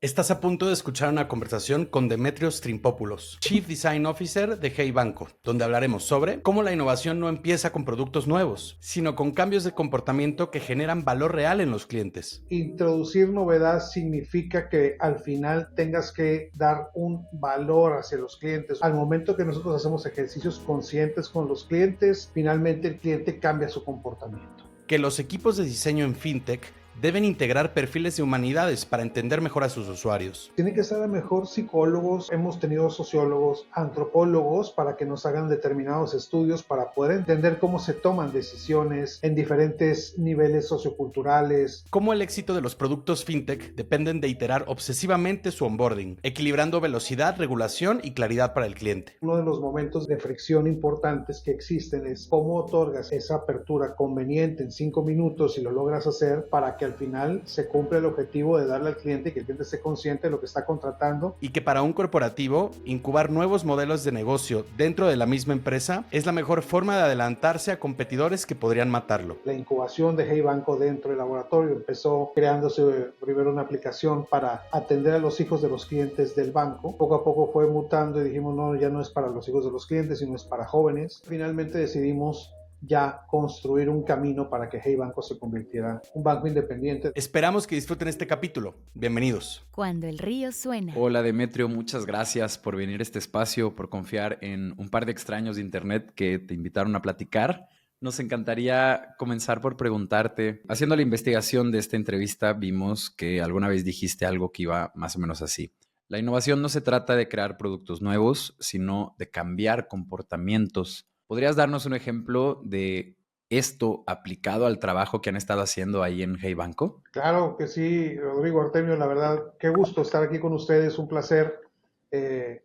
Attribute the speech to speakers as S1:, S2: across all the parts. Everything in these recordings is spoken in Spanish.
S1: Estás a punto de escuchar una conversación con Demetrios Trimpopoulos, Chief Design Officer de Hey Banco, donde hablaremos sobre cómo la innovación no empieza con productos nuevos, sino con cambios de comportamiento que generan valor real en los clientes.
S2: Introducir novedad significa que al final tengas que dar un valor hacia los clientes. Al momento que nosotros hacemos ejercicios conscientes con los clientes, finalmente el cliente cambia su comportamiento.
S1: Que los equipos de diseño en FinTech deben integrar perfiles de humanidades para entender mejor a sus usuarios.
S2: Tienen que ser a mejor psicólogos, hemos tenido sociólogos, antropólogos para que nos hagan determinados estudios para poder entender cómo se toman decisiones en diferentes niveles socioculturales.
S1: Cómo el éxito de los productos FinTech dependen de iterar obsesivamente su onboarding, equilibrando velocidad, regulación y claridad para el cliente.
S2: Uno de los momentos de fricción importantes que existen es cómo otorgas esa apertura conveniente en 5 minutos y lo logras hacer para que al final se cumpla el objetivo de darle al cliente y que el cliente esté consciente de lo que está contratando.
S1: Y que para un corporativo, incubar nuevos modelos de negocio dentro de la misma empresa es la mejor forma de adelantarse a competidores que podrían matarlo.
S2: La incubación de Hey Banco dentro del laboratorio empezó creándose primero una aplicación para atender a los hijos de los clientes del banco. Poco a poco fue mutando y dijimos, no, ya no es para los hijos de los clientes, sino es para jóvenes. Finalmente decidimos ya construir un camino para que Hey Banco se convirtiera en un banco independiente.
S1: Esperamos que disfruten este capítulo. Bienvenidos.
S3: Cuando el río suena.
S4: Hola Demetrio, muchas gracias por venir a este espacio, por confiar en un par de extraños de internet que te invitaron a platicar. Nos encantaría comenzar por preguntarte, haciendo la investigación de esta entrevista, vimos que alguna vez dijiste algo que iba más o menos así. La innovación no se trata de crear productos nuevos, sino de cambiar comportamientos. ¿Podrías darnos un ejemplo de esto aplicado al trabajo que han estado haciendo ahí en Hey Banco?
S2: Claro que sí, Rodrigo Artemio, la verdad, qué gusto estar aquí con ustedes, un placer,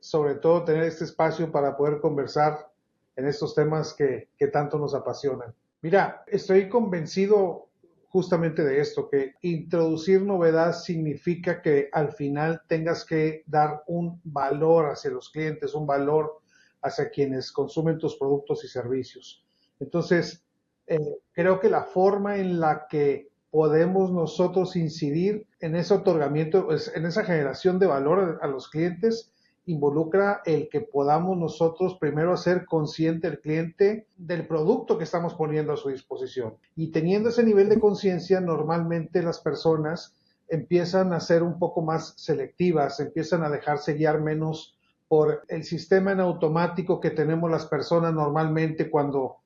S2: sobre todo tener este espacio para poder conversar en estos temas que tanto nos apasionan. Mira, estoy convencido justamente de esto, que introducir novedad significa que al final tengas que dar un valor hacia los clientes, un valor hacia quienes consumen tus productos y servicios. Entonces, creo que la forma en la que podemos nosotros incidir en ese otorgamiento, pues, en esa generación de valor a los clientes, involucra el que podamos nosotros primero hacer consciente al cliente del producto que estamos poniendo a su disposición. Y teniendo ese nivel de conciencia, normalmente las personas empiezan a ser un poco más selectivas, empiezan a dejarse guiar menos por el sistema en automático que tenemos las personas normalmente cuando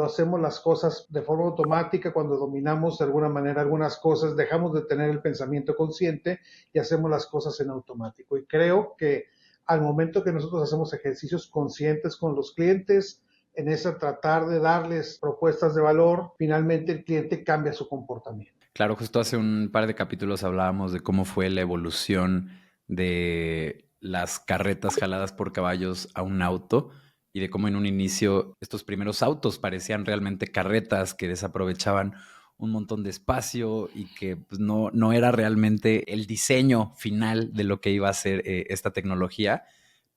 S2: hacemos las cosas de forma automática, cuando dominamos de alguna manera algunas cosas, dejamos de tener el pensamiento consciente y hacemos las cosas en automático. Y creo que al momento que nosotros hacemos ejercicios conscientes con los clientes, en ese tratar de darles propuestas de valor, finalmente el cliente cambia su comportamiento.
S4: Claro, justo hace un par de capítulos hablábamos de cómo fue la evolución de las carretas jaladas por caballos a un auto y de cómo en un inicio estos primeros autos parecían realmente carretas que desaprovechaban un montón de espacio y que pues, no era realmente el diseño final de lo que iba a ser esta tecnología,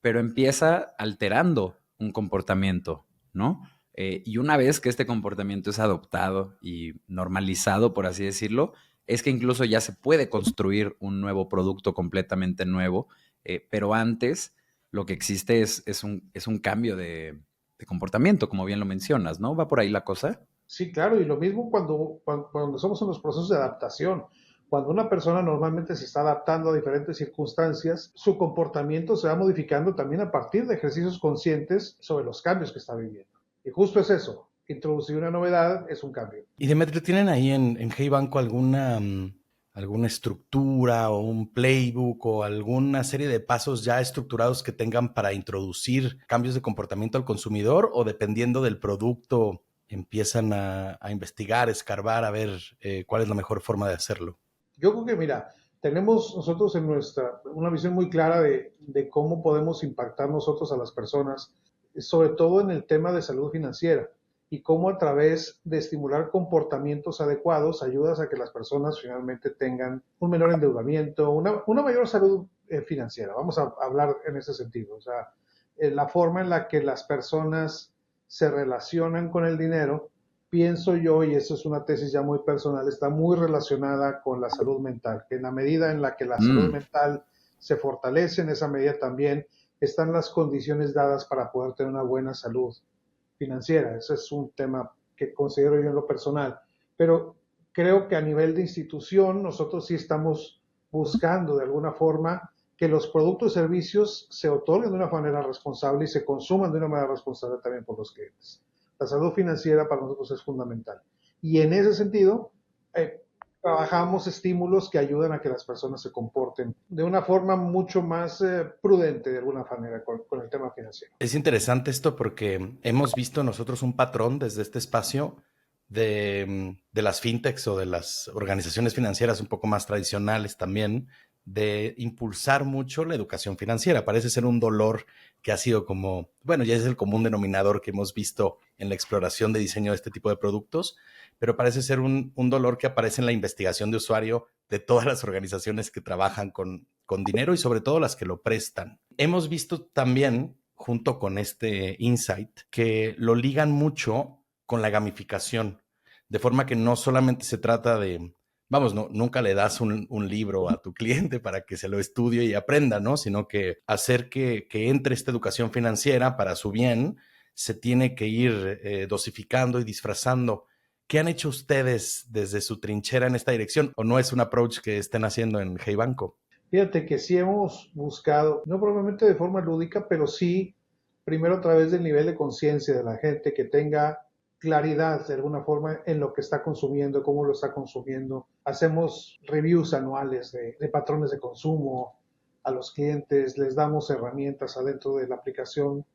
S4: pero empieza alterando un comportamiento, ¿no? Y una vez que este comportamiento es adoptado y normalizado, por así decirlo, es que incluso ya se puede construir un nuevo producto completamente nuevo, pero antes lo que existe es un cambio de comportamiento, como bien lo mencionas, ¿no? ¿Va por ahí la cosa?
S2: Sí, claro, y lo mismo cuando somos en los procesos de adaptación. Cuando una persona normalmente se está adaptando a diferentes circunstancias, su comportamiento se va modificando también a partir de ejercicios conscientes sobre los cambios que está viviendo. Y justo es eso, introducir una novedad es un cambio.
S1: Y Demetrio, ¿tienen ahí en Hey Banco alguna estructura o un playbook o alguna serie de pasos ya estructurados que tengan para introducir cambios de comportamiento al consumidor, o dependiendo del producto empiezan a investigar, escarbar, a ver cuál es la mejor forma de hacerlo?
S2: Yo creo que, mira, tenemos nosotros una visión muy clara de cómo podemos impactar nosotros a las personas, sobre todo en el tema de salud financiera, y cómo a través de estimular comportamientos adecuados ayudas a que las personas finalmente tengan un menor endeudamiento, una mayor salud financiera. Vamos a hablar en ese sentido. O sea, la forma en la que las personas se relacionan con el dinero pienso yo, y eso es una tesis ya muy personal, está muy relacionada con la salud mental, que en la medida en la que la salud
S4: Mm,
S2: mental se fortalece, en esa medida también están las condiciones dadas para poder tener una buena salud financiera. Ese es un tema que considero yo en lo personal. Pero creo que a nivel de institución nosotros sí estamos buscando de alguna forma que los productos y servicios se otorguen de una manera responsable y se consuman de una manera responsable también por los clientes. La salud financiera para nosotros es fundamental. Y en ese sentido, trabajamos estímulos que ayudan a que las personas se comporten de una forma mucho más prudente de alguna manera con el tema financiero.
S1: Es interesante esto porque hemos visto nosotros un patrón desde este espacio de las fintechs o de las organizaciones financieras un poco más tradicionales también, de impulsar mucho la educación financiera. Parece ser un dolor que ha sido como, bueno, ya es el común denominador que hemos visto en la exploración de diseño de este tipo de productos, pero parece ser un dolor que aparece en la investigación de usuario de todas las organizaciones que trabajan con dinero y sobre todo las que lo prestan. Hemos visto también, junto con este insight, que lo ligan mucho con la gamificación, de forma que no solamente se trata de, vamos, no, nunca le das un libro a tu cliente para que se lo estudie y aprenda, ¿no? Sino que hacer que entre esta educación financiera para su bien, se tiene que ir dosificando y disfrazando. ¿Qué han hecho ustedes desde su trinchera en esta dirección? ¿O no es un approach que estén haciendo en Hey Banco?
S2: Fíjate que sí hemos buscado, no probablemente de forma lúdica, pero sí, primero a través del nivel de conciencia de la gente, que tenga claridad de alguna forma en lo que está consumiendo, cómo lo está consumiendo. Hacemos reviews anuales de patrones de consumo a los clientes, les damos herramientas adentro de la aplicación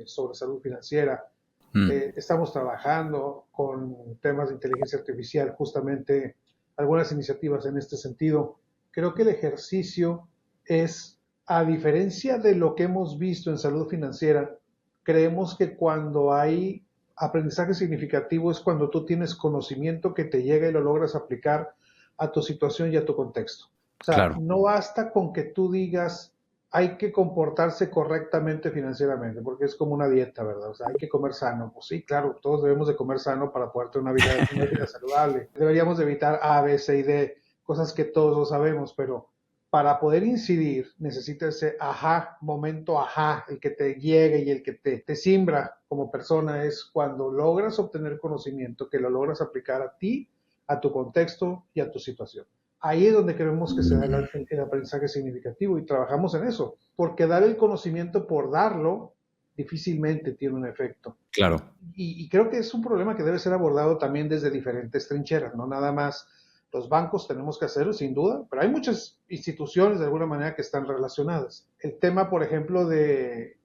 S2: sobre salud financiera.
S4: mm,
S2: Estamos trabajando con temas de inteligencia artificial, justamente algunas iniciativas en este sentido. Creo que el ejercicio es, a diferencia de lo que hemos visto en salud financiera, creemos que cuando hay aprendizaje significativo es cuando tú tienes conocimiento que te llega y lo logras aplicar a tu situación y a tu contexto. O sea,
S4: claro,
S2: no basta con que tú digas hay que comportarse correctamente financieramente, porque es como una dieta, ¿verdad? O sea, hay que comer sano. Pues sí, claro, todos debemos de comer sano para poder tener una vida saludable. Deberíamos de evitar A, B, C y D, cosas que todos lo sabemos, pero para poder incidir necesita ese ajá, momento ajá, el que te llegue y el que te simbra como persona es cuando logras obtener conocimiento, que lo logras aplicar a ti, a tu contexto y a tu situación. Ahí es donde creemos que se da el aprendizaje significativo y trabajamos en eso, porque dar el conocimiento por darlo difícilmente tiene un efecto.
S4: claro.
S2: Y creo que es un problema que debe ser abordado también desde diferentes trincheras, no nada más los bancos tenemos que hacerlo, sin duda, pero hay muchas instituciones de alguna manera que están relacionadas. El tema, por ejemplo, de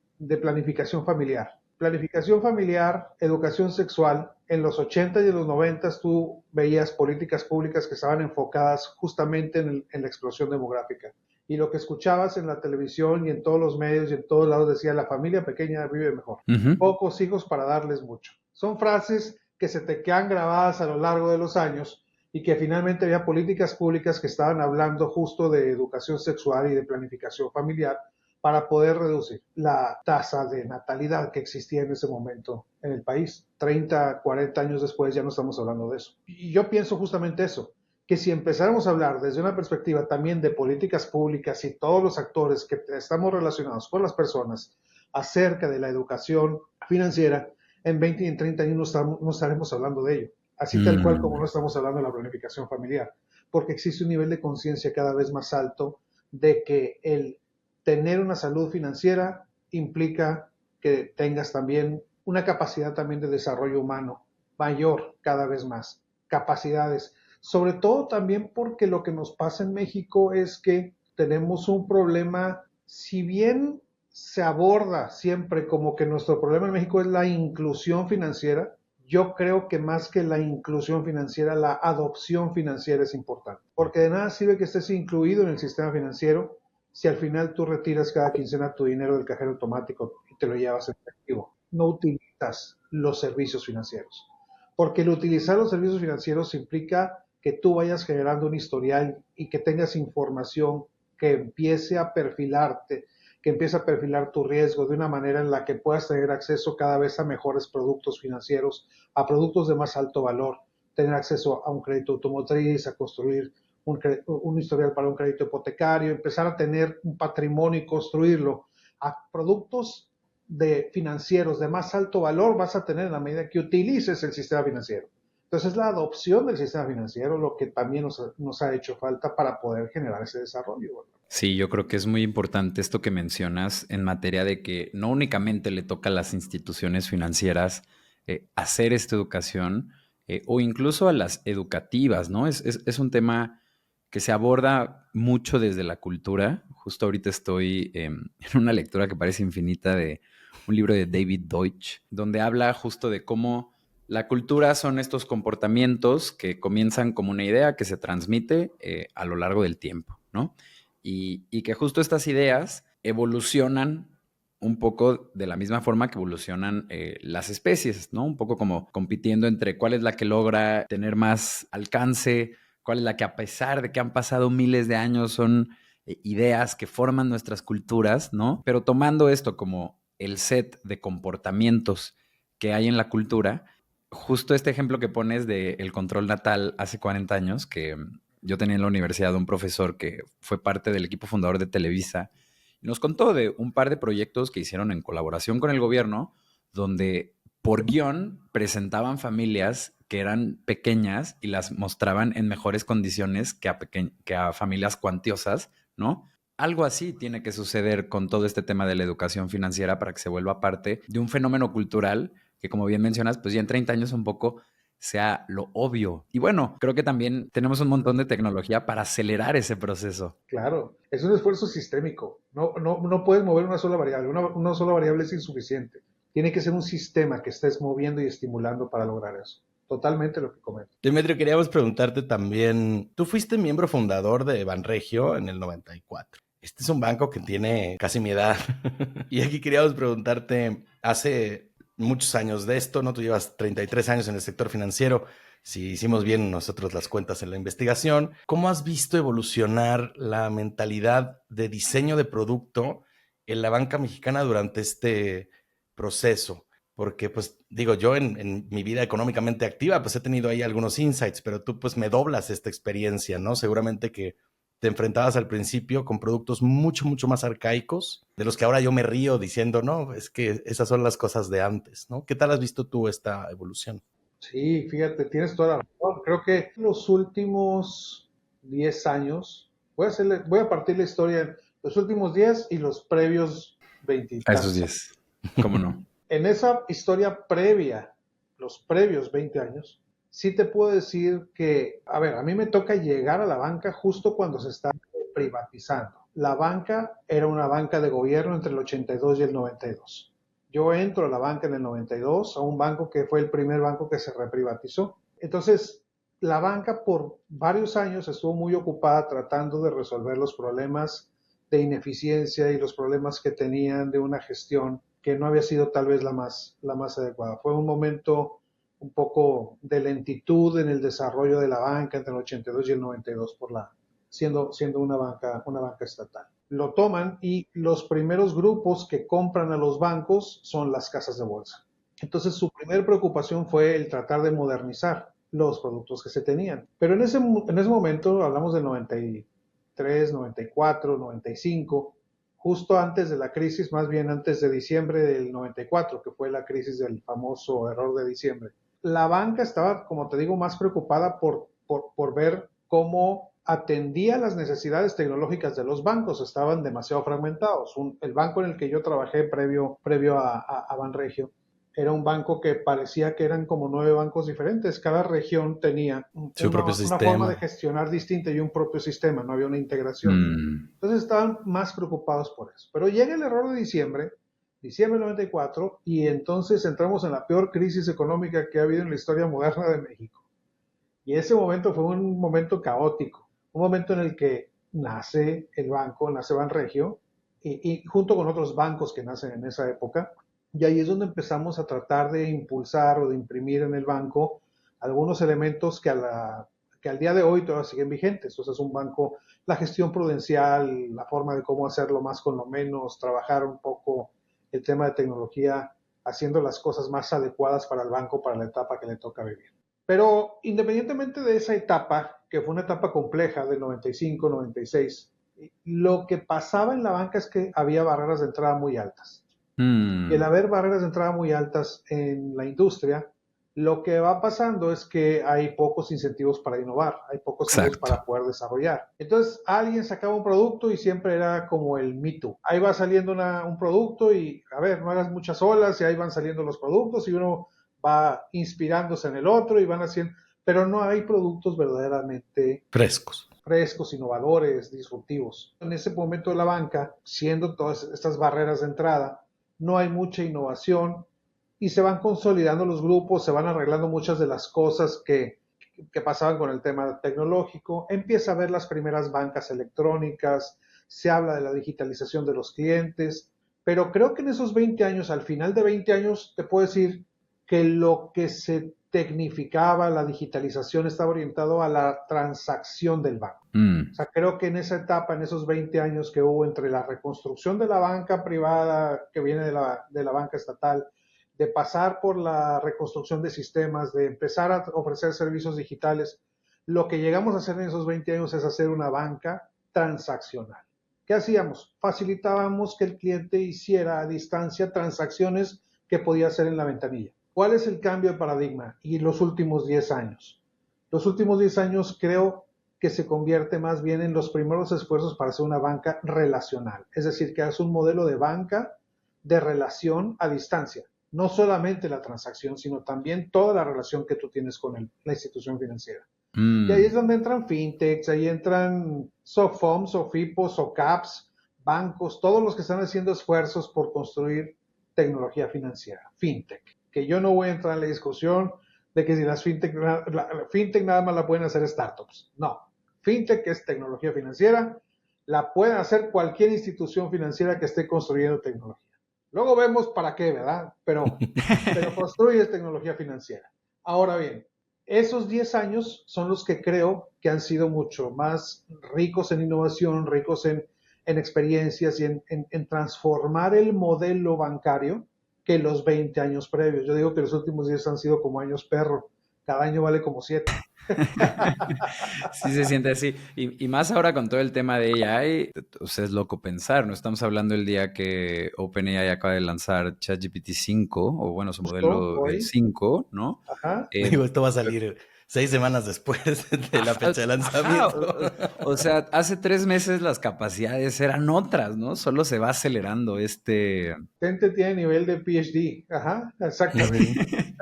S2: planificación familiar. Planificación familiar, educación sexual. En los 80 y en los 90 tú veías políticas públicas que estaban enfocadas justamente en la explosión demográfica. Y lo que escuchabas en la televisión y en todos los medios y en todos lados decía, la familia pequeña vive mejor.
S4: Ujú.
S2: Pocos hijos para darles mucho. Son frases que se te quedan grabadas a lo largo de los años y que finalmente había políticas públicas que estaban hablando justo de educación sexual y de planificación familiar para poder reducir la tasa de natalidad que existía en ese momento en el país. 30, 40 años después ya no estamos hablando de eso. Y yo pienso justamente eso, que si empezáramos a hablar desde una perspectiva también de políticas públicas y todos los actores que estamos relacionados con las personas acerca de la educación financiera, en 20 y en 30 años no estaremos hablando de ello. Así tal cual como no
S4: Mm,
S2: estamos hablando de la planificación familiar, porque existe un nivel de conciencia cada vez más alto de que el tener una salud financiera implica que tengas también una capacidad también de desarrollo humano mayor cada vez más, capacidades, sobre todo también porque lo que nos pasa en México es que tenemos un problema, si bien se aborda siempre como que nuestro problema en México es la inclusión financiera, yo creo que más que la inclusión financiera, la adopción financiera es importante, porque de nada sirve que estés incluido en el sistema financiero si al final tú retiras cada quincena tu dinero del cajero automático y te lo llevas en efectivo. No utilizas los servicios financieros, porque el utilizar los servicios financieros implica que tú vayas generando un historial y que tengas información que empiece a perfilarte, que empieza a perfilar tu riesgo de una manera en la que puedas tener acceso cada vez a mejores productos financieros, a productos de más alto valor, tener acceso a un crédito automotriz, a construir un historial para un crédito hipotecario, empezar a tener un patrimonio y construirlo, a productos de financieros de más alto valor vas a tener en la medida que utilices el sistema financiero. Entonces, la adopción del sistema financiero lo que también nos ha hecho falta para poder generar ese desarrollo, ¿verdad?
S4: Sí, yo creo que es muy importante esto que mencionas en materia de que no únicamente le toca a las instituciones financieras hacer esta educación o incluso a las educativas, ¿no? Es un tema que se aborda mucho desde la cultura. Justo ahorita estoy en una lectura que parece infinita de un libro de David Deutsch, donde habla justo de cómo la cultura son estos comportamientos que comienzan como una idea que se transmite a lo largo del tiempo, ¿no? Y que justo estas ideas evolucionan un poco de la misma forma que evolucionan las especies, ¿no? Un poco como compitiendo entre cuál es la que logra tener más alcance, cuál es la que a pesar de que han pasado miles de años son ideas que forman nuestras culturas, ¿no? Pero tomando esto como el set de comportamientos que hay en la cultura, justo este ejemplo que pones del control natal hace 40 años, que yo tenía en la universidad un profesor que fue parte del equipo fundador de Televisa y nos contó de un par de proyectos que hicieron en colaboración con el gobierno, donde por guión presentaban familias que eran pequeñas y las mostraban en mejores condiciones que a familias cuantiosas, ¿no? Algo así tiene que suceder con todo este tema de la educación financiera para que se vuelva parte de un fenómeno cultural que, como bien mencionas, pues ya en 30 años un poco sea lo obvio. Y bueno, creo que también tenemos un montón de tecnología para acelerar ese proceso.
S2: Claro, es un esfuerzo sistémico. No puedes mover una sola variable. Una sola variable es insuficiente. Tiene que ser un sistema que estés moviendo y estimulando para lograr eso. Totalmente lo que comentas.
S1: Demetrio, queríamos preguntarte también, tú fuiste miembro fundador de Banregio en el 94. Este es un banco que tiene casi mi edad. Y aquí queríamos preguntarte, hace muchos años de esto, ¿no? Tú llevas 33 años en el sector financiero. Si hicimos bien nosotros las cuentas en la investigación, ¿cómo has visto evolucionar la mentalidad de diseño de producto en la banca mexicana durante este proceso? Porque, pues, digo, yo en mi vida económicamente activa, pues he tenido ahí algunos insights, pero tú, pues, me doblas esta experiencia, ¿no? Seguramente que te enfrentabas al principio con productos mucho, mucho más arcaicos, de los que ahora yo me río diciendo, no, es que esas son las cosas de antes, ¿no? ¿Qué tal has visto tú esta evolución?
S2: Sí, fíjate, tienes toda la razón. Creo que los últimos 10 años, voy a partir la historia en los últimos 10 y los previos 20 y
S4: A esos
S2: tantos.
S4: 10, ¿cómo no?
S2: En esa historia previa, los previos 20 años, sí te puedo decir que, a ver, a mí me toca llegar a la banca justo cuando se está privatizando. La banca era una banca de gobierno entre el 82 y el 92. Yo entro a la banca en el 92, a un banco que fue el primer banco que se reprivatizó. Entonces, la banca por varios años estuvo muy ocupada tratando de resolver los problemas de ineficiencia y los problemas que tenían de una gestión que no había sido tal vez la más adecuada. Fue un momento un poco de lentitud en el desarrollo de la banca entre el 82 y el 92 siendo una banca estatal. Lo toman y los primeros grupos que compran a los bancos son las casas de bolsa. Entonces su primera preocupación fue el tratar de modernizar los productos que se tenían. Pero en ese momento, hablamos del 93, 94, 95, justo antes de la crisis, más bien antes de diciembre del 94, que fue la crisis del famoso error de diciembre. La banca estaba, como te digo, más preocupada por ver cómo atendía las necesidades tecnológicas de los bancos, estaban demasiado fragmentados. El banco en el que yo trabajé previo a Banregio era un banco que parecía que eran como 9 bancos diferentes. Cada región tenía
S1: Su propio
S2: una forma de
S1: sistema.
S2: gestionar distinta y un propio sistema, no había una integración. Entonces estaban más preocupados por eso. Pero llega el error de diciembre del 94, y entonces entramos en la peor crisis económica que ha habido en la historia moderna de México. Y ese momento fue un momento caótico, un momento en el que nace el banco, nace Banregio, y junto con otros bancos que nacen en esa época, y ahí es donde empezamos a tratar de impulsar o de imprimir en el banco algunos elementos que que al día de hoy todavía siguen vigentes. O sea, es un banco, la gestión prudencial, la forma de cómo hacerlo más con lo menos, trabajar un poco el tema de tecnología, haciendo las cosas más adecuadas para el banco, para la etapa que le toca vivir. Pero independientemente de esa etapa, que fue una etapa compleja del 95, 96, lo que pasaba en la banca es que había barreras de entrada muy altas. Y el haber barreras de entrada muy altas en la industria, lo que va pasando es que hay pocos incentivos para innovar, hay pocos incentivos
S4: Exacto.
S2: para poder desarrollar. Entonces, alguien sacaba un producto y siempre era como el Me Too. Ahí va saliendo un producto y, a ver, no hagas muchas olas y ahí van saliendo los productos y uno va inspirándose en el otro y van haciendo, pero no hay productos verdaderamente
S1: Frescos.
S2: frescos, innovadores, disruptivos. En ese momento de la banca, siendo todas estas barreras de entrada, no hay mucha innovación y se van consolidando los grupos, se van arreglando muchas de las cosas que pasaban con el tema tecnológico, empieza a ver las primeras bancas electrónicas, se habla de la digitalización de los clientes, pero creo que en esos 20 años, al final de 20 años, te puedo decir que lo que se tecnificaba, la digitalización estaba orientado a la transacción del banco. O sea, creo que en esa etapa, en esos 20 años que hubo entre la reconstrucción de la banca privada que viene de la banca estatal, de pasar por la reconstrucción de sistemas, de empezar a ofrecer servicios digitales, lo que llegamos a hacer en esos 20 años es hacer una banca transaccional. ¿Qué hacíamos? Facilitábamos que el cliente hiciera a distancia transacciones que podía hacer en la ventanilla. ¿Cuál es el cambio de paradigma? Y los últimos 10 años. Los últimos 10 años creo que se convierte más bien en los primeros esfuerzos para hacer una banca relacional. Es decir, que es un modelo de banca de relación a distancia. No solamente la transacción, sino también toda la relación que tú tienes con la institución financiera. Y ahí es donde entran fintechs, ahí entran SoftFoams o FIPOS o CAPS, bancos, todos los que están haciendo esfuerzos por construir tecnología financiera, fintech. Que yo no voy a entrar en la discusión de que si las fintech nada más la pueden hacer startups. No, fintech es tecnología financiera, la pueden hacer cualquier institución financiera que esté construyendo tecnología. Luego vemos para qué, ¿verdad? Pero construye tecnología financiera. Ahora bien, esos 10 años son los que creo que han sido mucho más ricos en innovación, ricos en experiencias y en transformar el modelo bancario que los 20 años previos. Yo digo que los últimos 10 han sido como años perro. Cada año vale como 7.
S4: Sí se siente así. Y más ahora con todo el tema de AI, o sea, es loco pensar, ¿no? Estamos hablando el día que OpenAI acaba de lanzar ChatGPT 5, o bueno, su
S2: Justo
S4: modelo
S2: hoy.
S4: 5, ¿no?
S2: Ajá.
S1: Digo, esto va a salir 6 semanas después de la fecha de
S4: Ajá,
S1: lanzamiento.
S4: o sea, hace 3 meses las capacidades eran otras, ¿no? Solo se va acelerando este...
S2: Gente tiene nivel de PhD. Ajá, exactamente.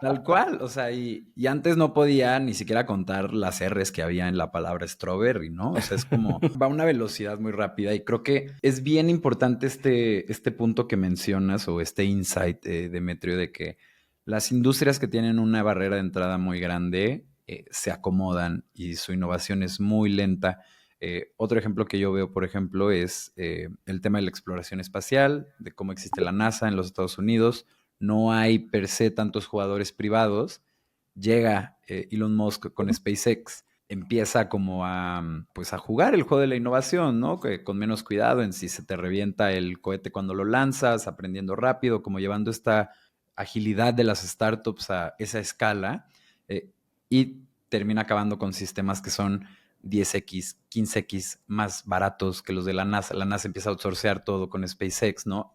S4: Tal cual, o sea, y antes no podía ni siquiera contar las R's que había en la palabra strawberry, ¿no? O sea, es como, va a una velocidad muy rápida y creo que es bien importante este punto que mencionas o este insight, Demetrio, de que las industrias que tienen una barrera de entrada muy grande se acomodan y su innovación es muy lenta. Otro ejemplo que yo veo, por ejemplo, es el tema de la exploración espacial, de cómo existe la NASA en los Estados Unidos. No hay per se tantos jugadores privados. Llega Elon Musk con SpaceX, empieza como pues a jugar el juego de la innovación, ¿no? Que con menos cuidado en si se te revienta el cohete cuando lo lanzas, aprendiendo rápido, como llevando esta agilidad de las startups a esa escala y termina acabando con sistemas que son 10x, 15x más baratos que los de la NASA. La NASA empieza a outsourcear todo con SpaceX, ¿no?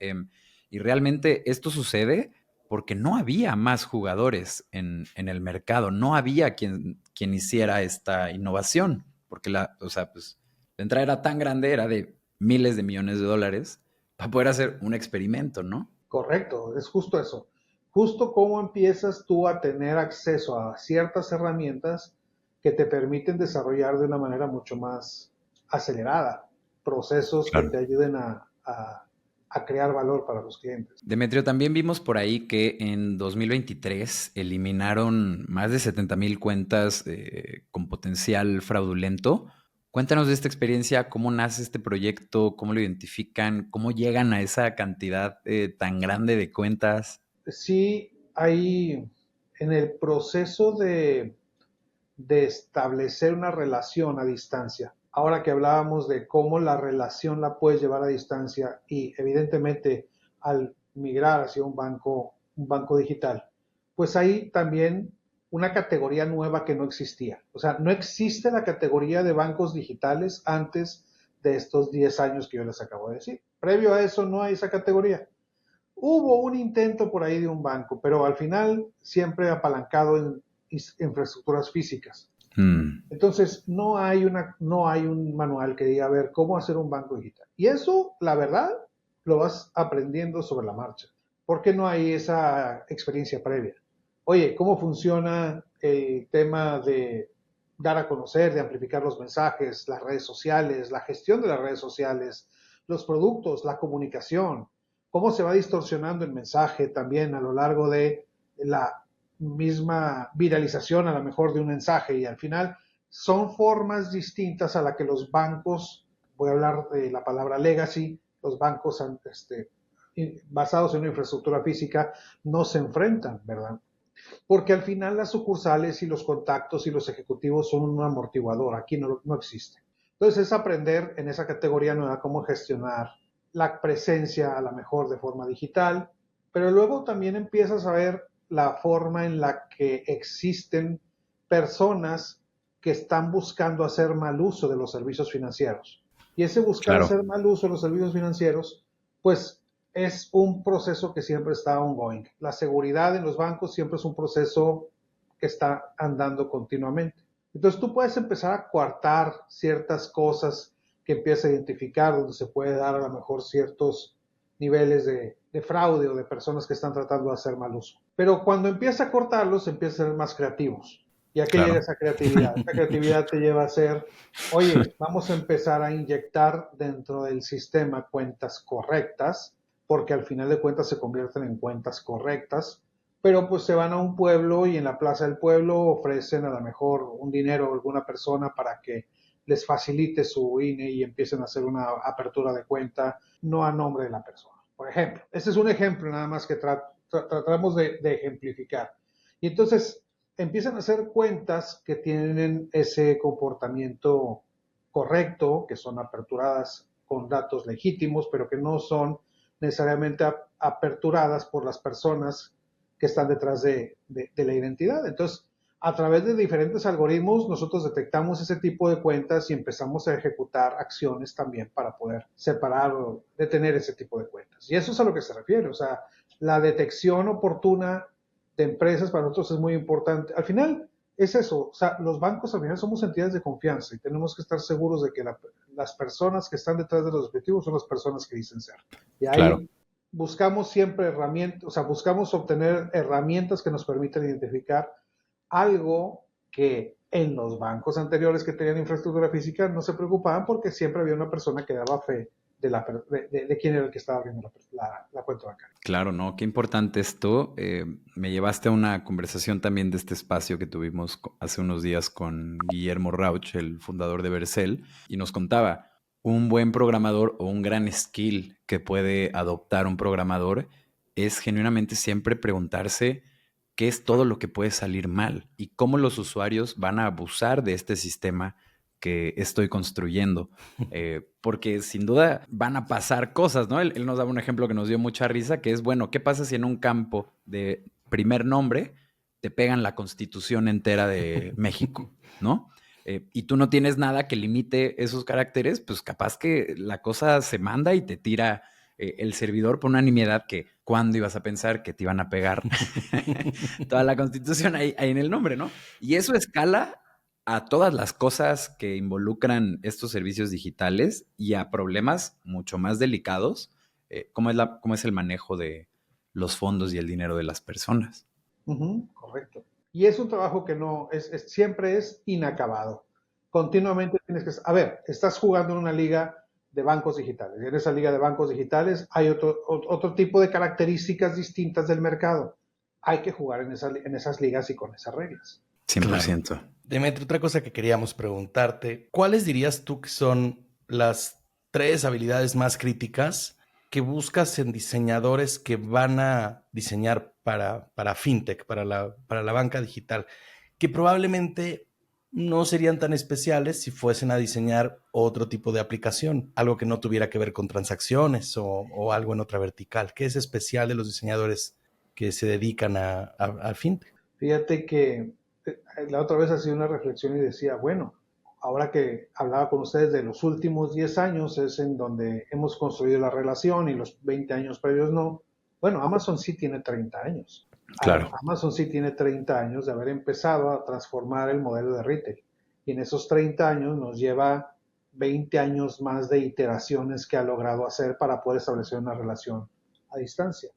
S4: Y realmente esto sucede porque no había más jugadores en el mercado, no había quien hiciera esta innovación, porque o sea, pues, la entrada era tan grande, era de miles de millones de dólares, para poder hacer un experimento, ¿no?
S2: Correcto, es justo eso. Justo cómo empiezas tú a tener acceso a ciertas herramientas que te permiten desarrollar de una manera mucho más acelerada procesos que
S4: Claro.
S2: te ayuden a crear valor para los clientes.
S4: Demetrio, también vimos por ahí que en 2023 eliminaron más de 70,000 cuentas con potencial fraudulento. Cuéntanos de esta experiencia, cómo nace este proyecto, cómo lo identifican, cómo llegan a esa cantidad tan grande de cuentas.
S2: Sí, hay en el proceso de establecer una relación a distancia. Ahora que hablábamos de cómo la relación la puedes llevar a distancia y evidentemente al migrar hacia un banco digital, pues hay también una categoría nueva que no existía. O sea, no existe la categoría de bancos digitales antes de estos 10 años que yo les acabo de decir. Previo a eso no hay esa categoría. Hubo un intento por ahí de un banco, pero al final siempre apalancado en infraestructuras físicas. Entonces, no hay un manual que diga, a ver, cómo hacer un banco digital. Y eso, la verdad, lo vas aprendiendo sobre la marcha, porque no hay esa experiencia previa. Oye, ¿cómo funciona el tema de dar a conocer, de amplificar los mensajes, las redes sociales, la gestión de las redes sociales, los productos, la comunicación? ¿Cómo se va distorsionando el mensaje también a lo largo de la misma viralización a lo mejor de un mensaje? Y al final son formas distintas a la que los bancos, voy a hablar de la palabra legacy, los bancos basados en una infraestructura física no se enfrentan, ¿verdad? Porque al final las sucursales y los contactos y los ejecutivos son un amortiguador, aquí no existe. Entonces es aprender en esa categoría nueva cómo gestionar la presencia a lo mejor de forma digital, pero luego también empiezas a ver la forma en la que existen personas que están buscando hacer mal uso de los servicios financieros. Y ese buscar hacer mal uso de los servicios financieros, pues es un proceso que siempre está ongoing. La seguridad en los bancos siempre es un proceso que está andando continuamente. Entonces tú puedes empezar a coartar ciertas cosas que empiezas a identificar, donde se puede dar a lo mejor ciertos niveles de fraude o de personas que están tratando de hacer mal uso. Pero cuando empiezas a cortarlos, empiezas a ser más creativos. ¿Y a qué llega esa creatividad? Esa creatividad te lleva a ser, oye, vamos a empezar a inyectar dentro del sistema cuentas correctas, porque al final de cuentas se convierten en cuentas correctas, pero pues se van a un pueblo y en la plaza del pueblo ofrecen a lo mejor un dinero a alguna persona para que les facilite su INE y empiecen a hacer una apertura de cuenta no a nombre de la persona. Por ejemplo, este es un ejemplo nada más que tratamos de ejemplificar. Y entonces empiezan a hacer cuentas que tienen ese comportamiento correcto, que son aperturadas con datos legítimos, pero que no son necesariamente aperturadas por las personas que están detrás de la identidad. Entonces, a través de diferentes algoritmos, nosotros detectamos ese tipo de cuentas y empezamos a ejecutar acciones también para poder separar o detener ese tipo de cuentas. Y eso es a lo que se refiere. O sea, la detección oportuna de empresas para nosotros es muy importante. Al final, es eso. O sea, los bancos al final somos entidades de confianza y tenemos que estar seguros de que las personas que están detrás de los objetivos son las personas que dicen ser. Y ahí buscamos siempre herramientas, o sea, buscamos obtener herramientas que nos permitan identificar algo que en los bancos anteriores que tenían infraestructura física no se preocupaban porque siempre había una persona que daba fe de quién era el que estaba abriendo la cuenta bancaria.
S4: Claro, ¿no? Qué importante esto. Me llevaste a una conversación también de este espacio que tuvimos hace unos días con Guillermo Rauch, el fundador de Vercel, y nos contaba, un buen programador o un gran skill que puede adoptar un programador es genuinamente siempre preguntarse qué es todo lo que puede salir mal y cómo los usuarios van a abusar de este sistema que estoy construyendo, porque sin duda van a pasar cosas, ¿no? Él nos daba un ejemplo que nos dio mucha risa, que es, bueno, ¿qué pasa si en un campo de primer nombre te pegan la Constitución entera de México, ¿no? Y tú no tienes nada que limite esos caracteres, pues capaz que la cosa se manda y te tira el servidor por una nimiedad que cuándo ibas a pensar que te iban a pegar toda la Constitución ahí en el nombre, ¿no? Y eso escala a todas las cosas que involucran estos servicios digitales y a problemas mucho más delicados, como es el manejo de los fondos y el dinero de las personas.
S2: Correcto. Y es un trabajo que siempre es inacabado. Continuamente tienes que... A ver, estás jugando en una liga de bancos digitales. En esa liga de bancos digitales hay otro tipo de características distintas del mercado. Hay que jugar en esas ligas y con esas reglas.
S4: 100%. Claro.
S1: Demetrio, otra cosa que queríamos preguntarte, ¿cuáles dirías tú que son las 3 habilidades más críticas que buscas en diseñadores que van a diseñar para fintech, para la banca digital, que probablemente no serían tan especiales si fuesen a diseñar otro tipo de aplicación, algo que no tuviera que ver con transacciones o algo en otra vertical. ¿Qué es especial de los diseñadores que se dedican al fintech?
S2: Fíjate que la otra vez hacía una reflexión y decía, bueno, ahora que hablaba con ustedes de los últimos 10 años es en donde hemos construido la relación y los 20 años previos no. Bueno, Amazon sí tiene 30 años.
S4: Claro.
S2: Amazon sí tiene 30 años de haber empezado a transformar el modelo de retail. Y en esos 30 años nos lleva 20 años más de iteraciones que ha logrado hacer para poder establecer una relación a distancia.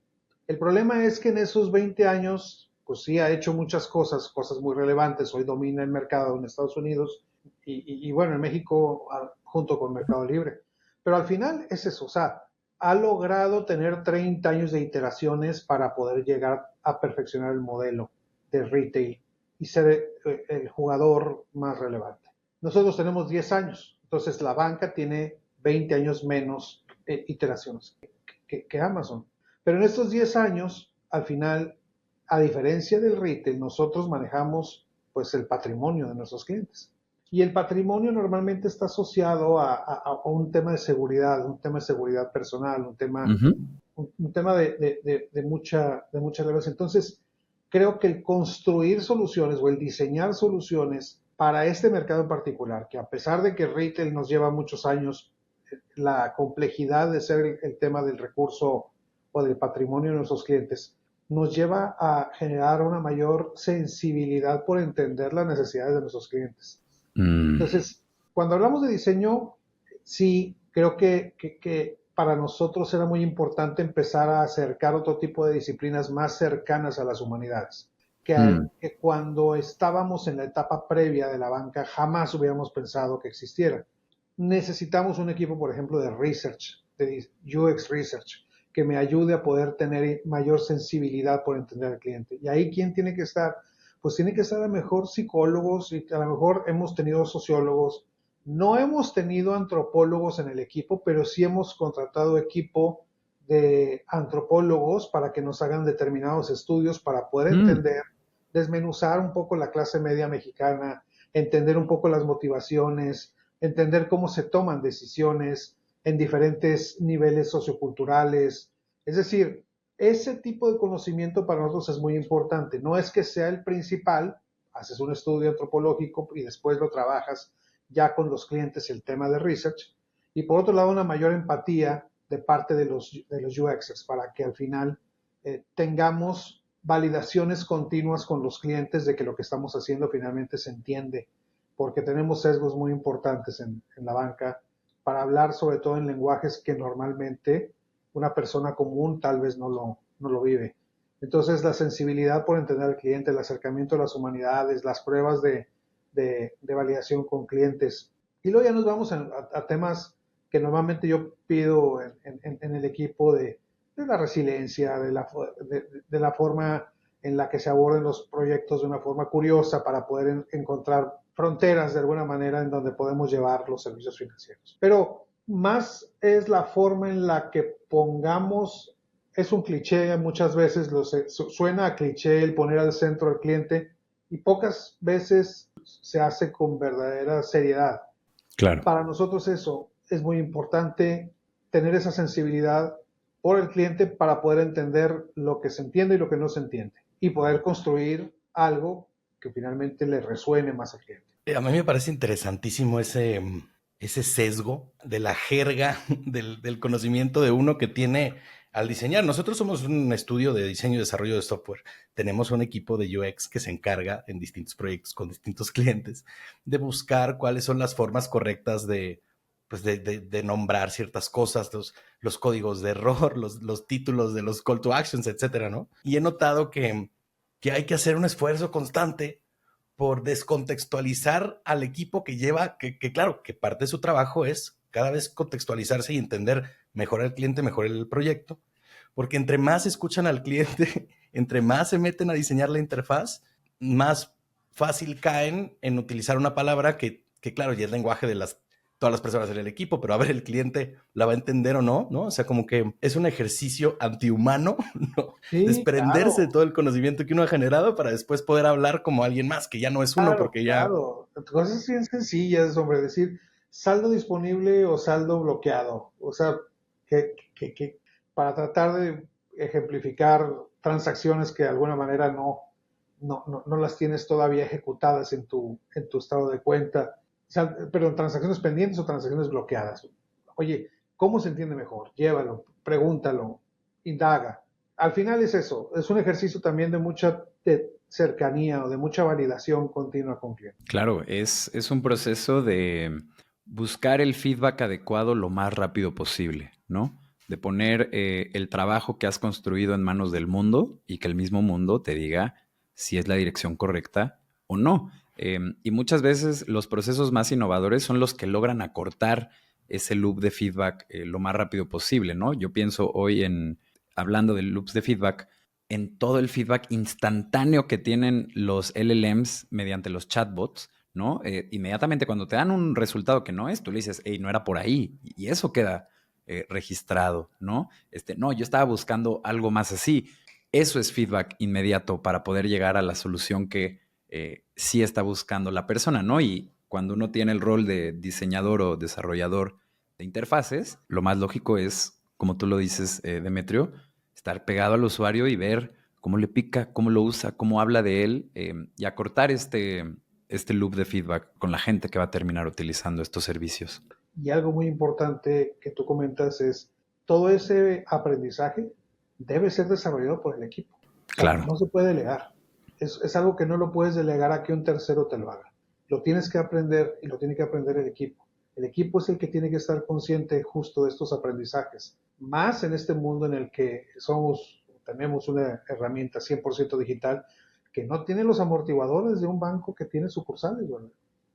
S2: El problema es que en esos 20 años, pues sí ha hecho muchas cosas, cosas muy relevantes. Hoy domina el mercado en Estados Unidos y bueno, en México junto con Mercado Libre. Pero al final es eso, o sea, ha logrado tener 30 años de iteraciones para poder llegar a perfeccionar el modelo de retail y ser el jugador más relevante. Nosotros tenemos 10 años, entonces la banca tiene 20 años menos iteraciones que Amazon. Pero en estos 10 años, al final, a diferencia del retail, nosotros manejamos pues el patrimonio de nuestros clientes. Y el patrimonio normalmente está asociado a un tema de seguridad personal,
S4: Ujú.
S2: un tema de mucha relevancia. Entonces, creo que el construir soluciones o el diseñar soluciones para este mercado en particular, que a pesar de que retail nos lleva muchos años, la complejidad de ser el tema del recurso o del patrimonio de nuestros clientes, nos lleva a generar una mayor sensibilidad por entender las necesidades de nuestros clientes.
S4: Mm.
S2: Entonces, cuando hablamos de diseño, sí, creo que para nosotros era muy importante empezar a acercar otro tipo de disciplinas más cercanas a las humanidades,
S4: Mm.
S2: que cuando estábamos en la etapa previa de la banca jamás hubiéramos pensado que existiera. Necesitamos un equipo, por ejemplo, de research, de UX research, que me ayude a poder tener mayor sensibilidad por entender al cliente. Y ahí, ¿quién tiene que estar? Pues tiene que estar a lo mejor psicólogos y a lo mejor hemos tenido sociólogos. No hemos tenido antropólogos en el equipo, pero sí hemos contratado equipo de antropólogos para que nos hagan determinados estudios para poder
S4: Mm.
S2: entender, desmenuzar un poco la clase media mexicana, entender un poco las motivaciones, entender cómo se toman decisiones en diferentes niveles socioculturales. Es decir, ese tipo de conocimiento para nosotros es muy importante. No es que sea el principal, haces un estudio antropológico y después lo trabajas ya con los clientes el tema de research. Y por otro lado, una mayor empatía de parte de los UXers para que al final tengamos validaciones continuas con los clientes de que lo que estamos haciendo finalmente se entiende, porque tenemos sesgos muy importantes en la banca para hablar sobre todo en lenguajes que normalmente una persona común tal vez no lo vive. Entonces, la sensibilidad por entender al cliente, el acercamiento a las humanidades, las pruebas de validación con clientes. Y luego ya nos vamos a temas que normalmente yo pido en el equipo de la resiliencia, de la forma en la que se aborden los proyectos de una forma curiosa para poder encontrar fronteras de alguna manera en donde podemos llevar los servicios financieros. Pero más es la forma en la que pongamos, es un cliché, muchas veces suena a cliché el poner al centro al cliente y pocas veces se hace con verdadera seriedad.
S4: Claro.
S2: Para nosotros eso es muy importante, tener esa sensibilidad por el cliente para poder entender lo que se entiende y lo que no se entiende y poder construir algo que finalmente le resuene más al cliente.
S1: A mí me parece interesantísimo ese sesgo de la jerga del conocimiento de uno que tiene al diseñar. Nosotros somos un estudio de diseño y desarrollo de software. Tenemos un equipo de UX que se encarga en distintos proyectos con distintos clientes de buscar cuáles son las formas correctas pues de nombrar ciertas cosas, los códigos de error, los títulos de los call to actions, etcétera, ¿no? Y he notado que hay que hacer un esfuerzo constante por descontextualizar al equipo que lleva, claro, que parte de su trabajo es cada vez contextualizarse y entender mejor al cliente, mejor el proyecto, porque entre más escuchan al cliente, entre más se meten a diseñar la interfaz, más fácil caen en utilizar una palabra que claro, ya es lenguaje de las todas las personas en el equipo, pero a ver, el cliente la va a entender o no, ¿no? O sea, como que es un ejercicio antihumano, ¿no?
S2: Sí,
S1: Desprenderse de
S2: claro,
S1: todo el conocimiento que uno ha generado para después poder hablar como alguien más, que ya no es uno,
S2: claro,
S1: porque ya...
S2: claro. Cosas bien sencillas, hombre, decir saldo disponible o saldo bloqueado. O sea, para tratar de ejemplificar transacciones que de alguna manera no las tienes todavía ejecutadas en tu estado de cuenta. O sea, perdón, transacciones pendientes o transacciones bloqueadas. Oye, ¿cómo se entiende mejor? Llévalo, pregúntalo, indaga. Al final es eso, es un ejercicio también de mucha cercanía o de mucha validación continua con clientes.
S4: Claro, es un proceso de buscar el feedback adecuado lo más rápido posible, ¿no? De poner el trabajo que has construido en manos del mundo y que el mismo mundo te diga si es la dirección correcta o no. Y muchas veces los procesos más innovadores son los que logran acortar ese loop de feedback lo más rápido posible, ¿no? Yo pienso hoy hablando de loops de feedback, en todo el feedback instantáneo que tienen los LLMs mediante los chatbots, ¿no? Inmediatamente cuando te dan un resultado que no es, tú le dices, hey, no era por ahí, y eso queda registrado, ¿no? No, yo estaba buscando algo más así. Eso es feedback inmediato para poder llegar a la solución que sí está buscando la persona, ¿no? Y cuando uno tiene el rol de diseñador o desarrollador de interfaces, lo más lógico es, como tú lo dices, Demetrio, estar pegado al usuario y ver cómo le pica, cómo lo usa, cómo habla de él y acortar este loop de feedback con la gente que va a terminar utilizando estos servicios.
S2: Y algo muy importante que tú comentas es, todo ese aprendizaje debe ser desarrollado por el equipo. O sea,
S4: Claro,
S2: no se puede delegar. Es algo que no lo puedes delegar a que un tercero te lo haga. Lo tienes que aprender y lo tiene que aprender el equipo. El equipo es el que tiene que estar consciente justo de estos aprendizajes. Más en este mundo en el que tenemos una herramienta 100% digital que no tiene los amortiguadores de un banco que tiene sucursales, ¿verdad?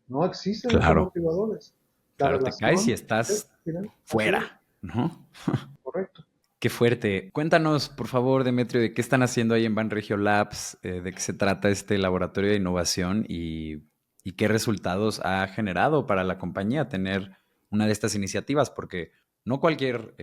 S2: No existen los
S4: claro,
S2: amortiguadores. La
S4: claro, te caes y
S2: relación
S4: estás
S2: final, así es,
S4: fuera, ¿no?
S2: correcto.
S4: Qué fuerte. Cuéntanos, por favor, Demetrio, de qué están haciendo ahí en Banregio Labs, de qué se trata este laboratorio de innovación y qué resultados ha generado para la compañía tener una de estas iniciativas, porque no cualquier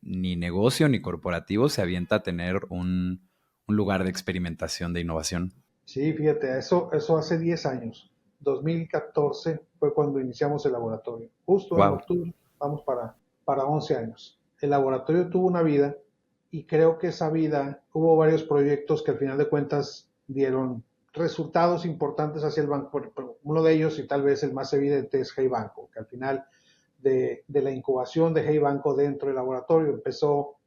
S4: ni negocio ni corporativo se avienta a tener un lugar de experimentación de innovación.
S2: Sí, fíjate, eso hace 10 años. 2014 fue cuando iniciamos el laboratorio. Justo en
S4: Wow.
S2: octubre, vamos para 11 años. El laboratorio tuvo una vida y creo que esa vida, hubo varios proyectos que al final de cuentas dieron resultados importantes hacia el banco. Uno de ellos, y tal vez el más evidente, es Hey Banco, que al final de la incubación de Hey Banco dentro del laboratorio empezó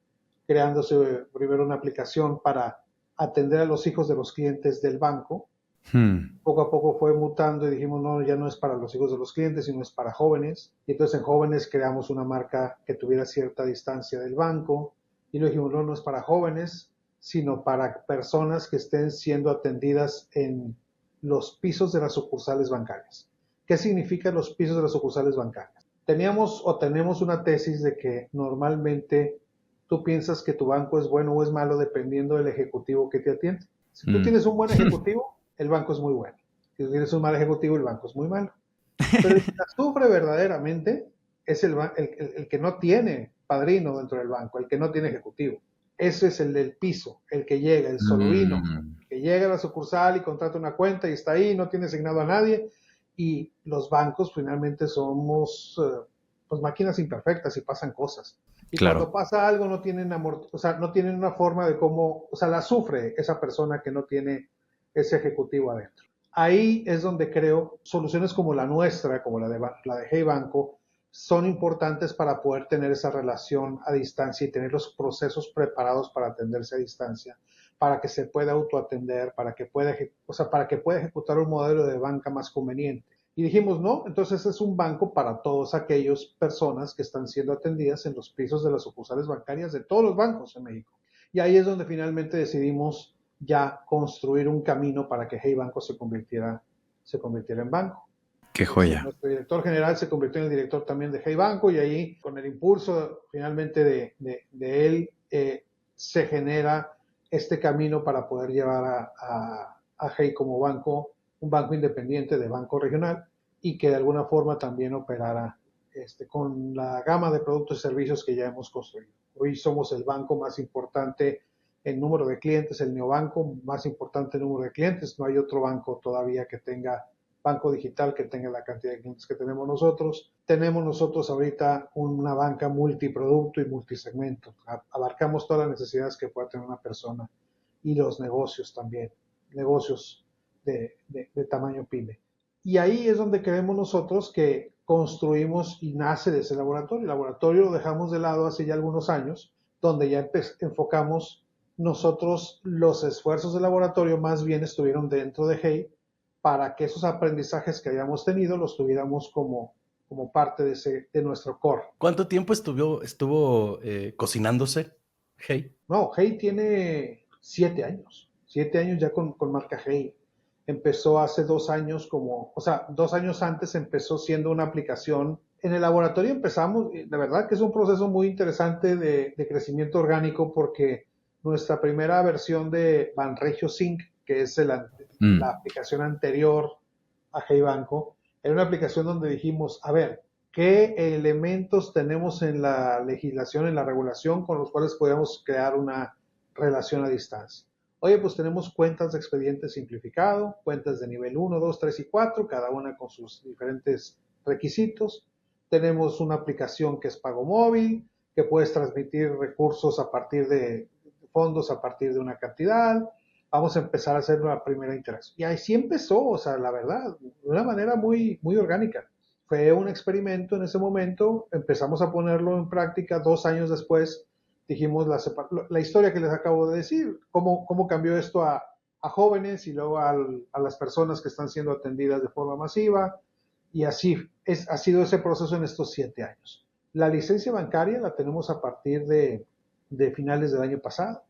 S2: creándose primero una aplicación para atender a los hijos de los clientes del banco.
S4: Hmm.
S2: Poco a poco fue mutando y dijimos, no, ya no es para los hijos de los clientes, sino es para jóvenes. Y entonces en jóvenes creamos una marca que tuviera cierta distancia del banco. Y luego dijimos, no, no es para jóvenes, sino para personas que estén siendo atendidas en los pisos de las sucursales bancarias. ¿Qué significa los pisos de las sucursales bancarias? Teníamos o tenemos una tesis de que normalmente tú piensas que tu banco es bueno o es malo dependiendo del ejecutivo que te atiende. Si tú
S4: Mm.
S2: tienes un buen ejecutivo, el banco es muy bueno. Si tú tienes un mal ejecutivo, el banco es muy malo. Pero el que la sufre verdaderamente es el que no tiene padrino dentro del banco, el que no tiene ejecutivo. Ese es el del piso, el que llega, el solovino,
S4: Mm.
S2: que llega a la sucursal y contrata una cuenta y está ahí, no tiene asignado a nadie. Y los bancos finalmente somos pues máquinas imperfectas y pasan cosas. Y
S4: Claro.
S2: cuando pasa algo no tienen o sea, no tienen una forma de cómo, o sea, la sufre esa persona que no tiene ese ejecutivo adentro. Ahí es donde creo soluciones como la nuestra, como la de Hey Banco, son importantes para poder tener esa relación a distancia y tener los procesos preparados para atenderse a distancia, para que se pueda autoatender, o sea, para que pueda ejecutar un modelo de banca más conveniente. Y dijimos, no, entonces es un banco para todas aquellas personas que están siendo atendidas en los pisos de las sucursales bancarias de todos los bancos en México. Y ahí es donde finalmente decidimos ya construir un camino para que Hey Banco se convirtiera en banco.
S4: Qué joya.
S2: Nuestro director general se convirtió en el director también de Hey Banco y ahí con el impulso finalmente de él se genera este camino para poder llevar a Hey como banco, un banco independiente de banco regional y que de alguna forma también operara con la gama de productos y servicios que ya hemos construido. Hoy somos el banco más importante en número de clientes, el neobanco más importante en número de clientes. No hay otro banco todavía que tenga banco digital que tenga la cantidad de clientes que tenemos nosotros. Tenemos nosotros ahorita una banca multiproducto y multisegmento. Abarcamos todas las necesidades que pueda tener una persona y los negocios también, negocios de tamaño pyme. Y ahí es donde creemos nosotros que construimos y nace de ese laboratorio. El laboratorio lo dejamos de lado hace ya algunos años, donde ya enfocamos nosotros los esfuerzos del laboratorio más bien estuvieron dentro de Hey para que esos aprendizajes que habíamos tenido los tuviéramos como parte de nuestro core.
S1: ¿Cuánto tiempo estuvo cocinándose Hey?
S2: No, Hey tiene 7 años. 7 años ya con marca Hey. Empezó hace 2 años 2 años antes empezó siendo una aplicación. En el laboratorio empezamos, de verdad que es un proceso muy interesante de crecimiento orgánico porque nuestra primera versión de Banregio Sync, que es la aplicación anterior a Hey Banco, era una aplicación donde dijimos, a ver, ¿qué elementos tenemos en la legislación, en la regulación con los cuales podemos crear una relación a distancia? Oye, pues tenemos cuentas de expediente simplificado, cuentas de nivel 1, 2, 3 y 4, cada una con sus diferentes requisitos. Tenemos una aplicación que es pago móvil, que puedes transmitir recursos a partir de fondos, a partir de una cantidad. Vamos a empezar a hacer una primera interacción. Y así empezó, o sea, la verdad, de una manera muy, muy orgánica. Fue un experimento en ese momento, empezamos a ponerlo en práctica 2 años después. Dijimos la historia que les acabo de decir, cómo cambió esto a jóvenes y luego a las personas que están siendo atendidas de forma masiva. Y así ha sido ese proceso en estos 7 años. La licencia bancaria la tenemos a partir de finales del año pasado.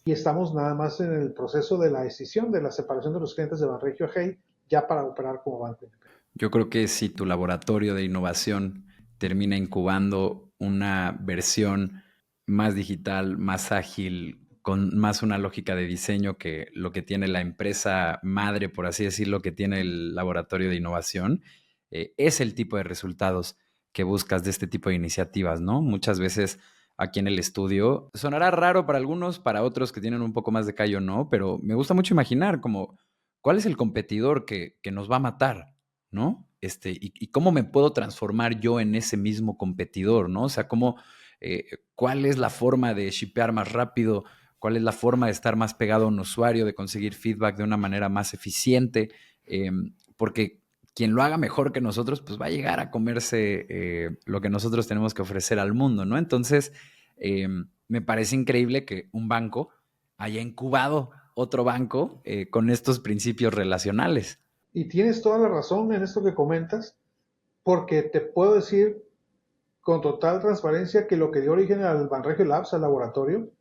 S2: Y estamos nada más en el proceso de la decisión de la separación de los clientes de Banregio a Hey ya para operar como banco independiente.
S4: Yo creo que si tu laboratorio de innovación termina incubando una versión más digital, más ágil, con más una lógica de diseño que lo que tiene la empresa madre, por así decirlo, que tiene el laboratorio de innovación, es el tipo de resultados que buscas de este tipo de iniciativas, ¿no? Muchas veces aquí en el estudio sonará raro para algunos, para otros que tienen un poco más de callo, no, pero me gusta mucho imaginar como cuál es el competidor que nos va a matar, ¿no? Y cómo me puedo transformar yo en ese mismo competidor, ¿no? O sea, cuál es la forma de shipear más rápido, cuál es la forma de estar más pegado a un usuario, de conseguir feedback de una manera más eficiente, porque quien lo haga mejor que nosotros, pues va a llegar a comerse lo que nosotros tenemos que ofrecer al mundo, ¿no? Entonces, me parece increíble que un banco haya incubado otro banco con estos principios relacionales.
S2: Y tienes toda la razón en esto que comentas, porque te puedo decir con total transparencia que lo que dio origen al Banregio Labs, al laboratorio,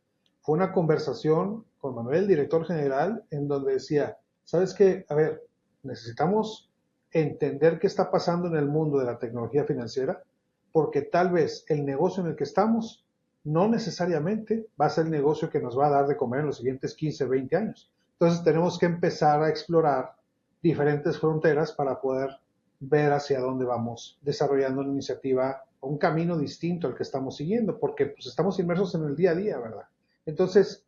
S2: fue una conversación con Manuel, el director general, en donde decía, ¿sabes qué? A ver, necesitamos entender qué está pasando en el mundo de la tecnología financiera, porque tal vez el negocio en el que estamos no necesariamente va a ser el negocio que nos va a dar de comer en los siguientes 15, 20 años. Entonces tenemos que empezar a explorar diferentes fronteras para poder ver hacia dónde vamos desarrollando una iniciativa o un camino distinto al que estamos siguiendo, porque pues estamos inmersos en el día a día, ¿verdad? Entonces,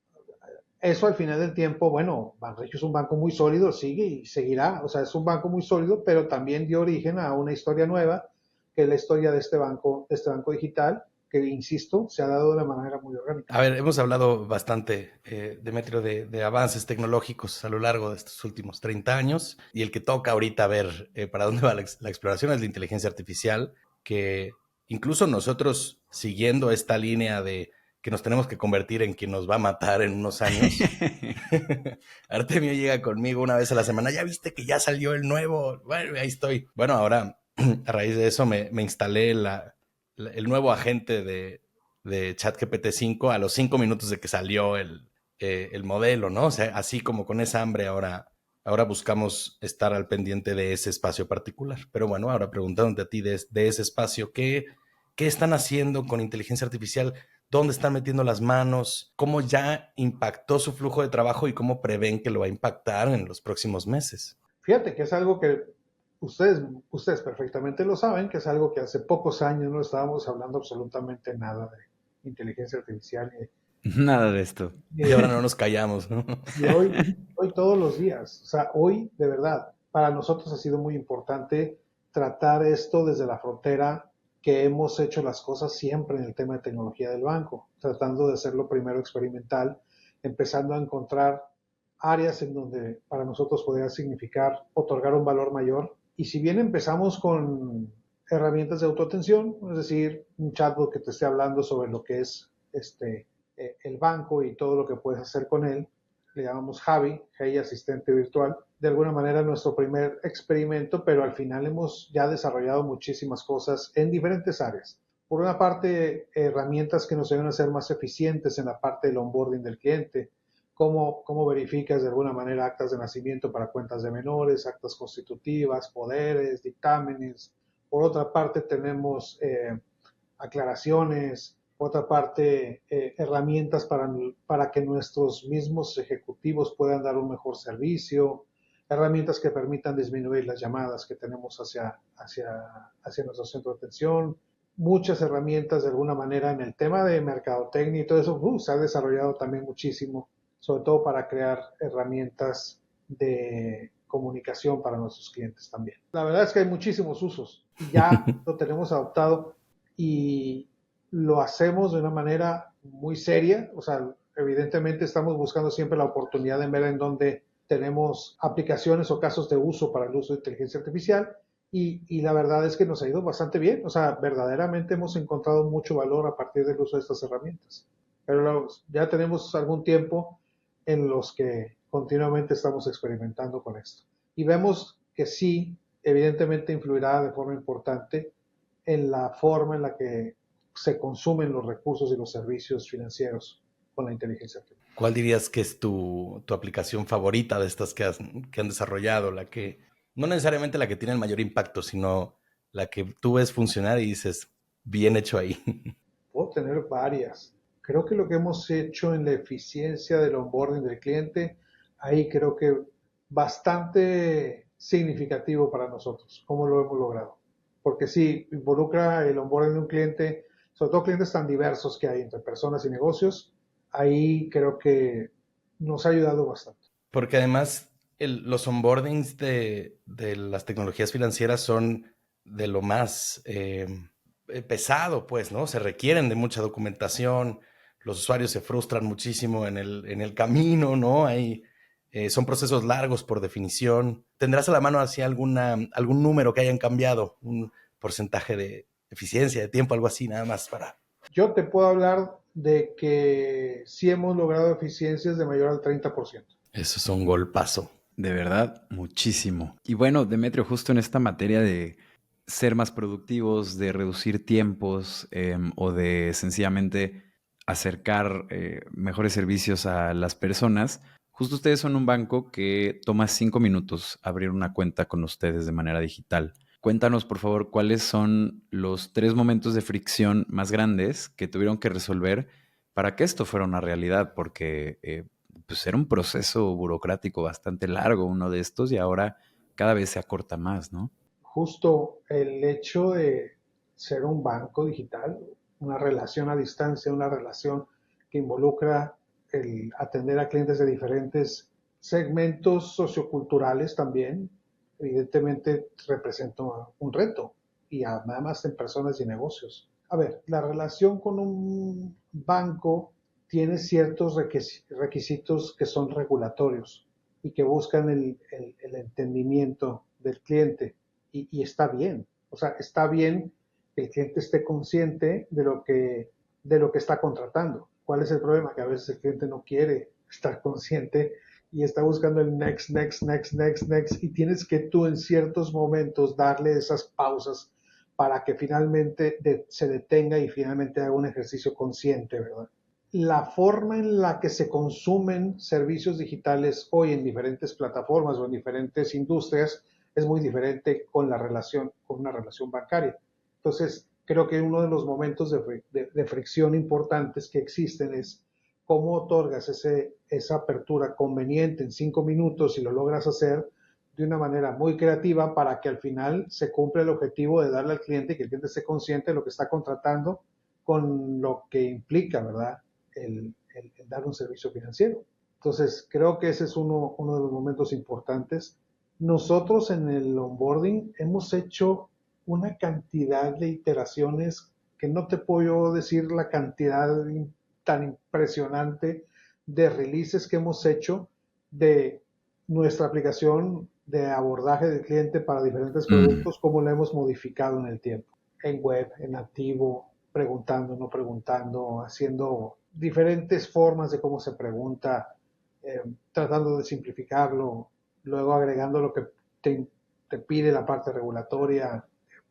S2: eso al final del tiempo, bueno, Banregio es un banco muy sólido, sigue y seguirá, o sea, es un banco muy sólido, pero también dio origen a una historia nueva, que es la historia de este banco digital, que, insisto, se ha dado de una manera muy orgánica.
S1: A ver, hemos hablado bastante, Demetrio, de avances tecnológicos a lo largo de estos últimos 30 años, y el que toca ahorita ver para dónde va la exploración es la inteligencia artificial, que incluso nosotros, siguiendo esta línea de que nos tenemos que convertir en quien nos va a matar en unos años. Artemio llega conmigo una vez a la semana, ya viste que ya salió el nuevo, bueno, ahí estoy. Bueno, ahora a raíz de eso me instalé el nuevo agente de ChatGPT 5 a los 5 minutos de que salió el modelo, ¿no? O sea, así como con esa hambre ahora buscamos estar al pendiente de ese espacio particular. Pero bueno, ahora preguntándote a ti de ese espacio, ¿qué están haciendo con inteligencia artificial? ¿Dónde están metiendo las manos? ¿Cómo ya impactó su flujo de trabajo y cómo prevén que lo va a impactar en los próximos meses?
S2: Fíjate que es algo que ustedes perfectamente lo saben, que es algo que hace pocos años no estábamos hablando absolutamente nada de inteligencia artificial.
S4: Nada de esto.
S1: Y ahora no nos callamos.
S2: Y hoy todos los días, o sea, hoy de verdad, para nosotros ha sido muy importante tratar esto desde la frontera que hemos hecho las cosas siempre en el tema de tecnología del banco, tratando de hacerlo primero experimental, empezando a encontrar áreas en donde para nosotros podría significar otorgar un valor mayor. Y si bien empezamos con herramientas de autoatención, es decir, un chatbot que te esté hablando sobre lo que es el banco y todo lo que puedes hacer con él, le llamamos Javi, Hey Asistente Virtual, de alguna manera nuestro primer experimento, pero al final hemos ya desarrollado muchísimas cosas en diferentes áreas. Por una parte, herramientas que nos ayudan a ser más eficientes en la parte del onboarding del cliente, cómo verificas de alguna manera actas de nacimiento para cuentas de menores, actas constitutivas, poderes, dictámenes. Por otra parte, tenemos aclaraciones, por otra parte, herramientas para que nuestros mismos ejecutivos puedan dar un mejor servicio, herramientas que permitan disminuir las llamadas que tenemos hacia nuestro centro de atención, muchas herramientas de alguna manera en el tema de mercadotecnia y todo eso se ha desarrollado también muchísimo, sobre todo para crear herramientas de comunicación para nuestros clientes también. La verdad es que hay muchísimos usos y ya lo tenemos adoptado y lo hacemos de una manera muy seria, o sea, evidentemente estamos buscando siempre la oportunidad de ver en dónde tenemos aplicaciones o casos de uso para el uso de inteligencia artificial y la verdad es que nos ha ido bastante bien, o sea, verdaderamente hemos encontrado mucho valor a partir del uso de estas herramientas. Pero ya tenemos algún tiempo en los que continuamente estamos experimentando con esto. Y vemos que sí, evidentemente influirá de forma importante en la forma en la que se consumen los recursos y los servicios financieros con la inteligencia artificial.
S1: ¿Cuál dirías que es tu aplicación favorita de estas que han desarrollado? No necesariamente la que tiene el mayor impacto, sino la que tú ves funcionar y dices, bien hecho ahí.
S2: Puedo tener varias. Creo que lo que hemos hecho en la eficiencia del onboarding del cliente, ahí creo que bastante significativo para nosotros, cómo lo hemos logrado. Porque sí, involucra el onboarding de un cliente, sobre todo clientes tan diversos que hay entre personas y negocios, ahí creo que nos ha ayudado bastante.
S1: Porque además los onboardings de las tecnologías financieras son de lo más pesado, pues, ¿no? Se requieren de mucha documentación, los usuarios se frustran muchísimo en el camino, ¿no? Son procesos largos por definición. ¿Tendrás a la mano así algún número que hayan cambiado? Un porcentaje de eficiencia, de tiempo, algo así, nada más para...
S2: Yo te puedo hablar de que sí hemos logrado eficiencias de mayor al 30%.
S1: Eso es un golpazo.
S4: De verdad, muchísimo. Y bueno, Demetrio, justo en esta materia de ser más productivos, de reducir tiempos o de sencillamente acercar mejores servicios a las personas, justo ustedes son un banco que toma 5 minutos abrir una cuenta con ustedes de manera digital. Cuéntanos, por favor, cuáles son los 3 momentos de fricción más grandes que tuvieron que resolver para que esto fuera una realidad, porque pues era un proceso burocrático bastante largo uno de estos y ahora cada vez se acorta más, ¿no?
S2: Justo el hecho de ser un banco digital, una relación a distancia, una relación que involucra el atender a clientes de diferentes segmentos socioculturales también, evidentemente representa un reto y además en personas y negocios. A ver, la relación con un banco tiene ciertos requisitos que son regulatorios y que buscan el entendimiento del cliente y está bien. O sea, está bien que el cliente esté consciente de lo que está contratando. ¿Cuál es el problema? Que a veces el cliente no quiere estar consciente y está buscando el next, next, next, next, next y tienes que tú en ciertos momentos darle esas pausas para que finalmente se detenga y finalmente haga un ejercicio consciente, ¿verdad? La forma en la que se consumen servicios digitales hoy en diferentes plataformas o en diferentes industrias es muy diferente con una relación bancaria. Entonces, creo que uno de los momentos de fricción importantes que existen es cómo otorgas esa apertura conveniente en 5 minutos, si lo logras hacer, de una manera muy creativa para que al final se cumpla el objetivo de darle al cliente y que el cliente esté consciente de lo que está contratando con lo que implica, ¿verdad? El dar un servicio financiero. Entonces, creo que ese es uno de los momentos importantes. Nosotros en el onboarding hemos hecho una cantidad de iteraciones que no te puedo decir la cantidad tan impresionante de releases que hemos hecho de nuestra aplicación de abordaje del cliente para diferentes productos, cómo la hemos modificado en el tiempo. En web, en nativo, preguntando, no preguntando, haciendo diferentes formas de cómo se pregunta, tratando de simplificarlo, luego agregando lo que te pide la parte regulatoria.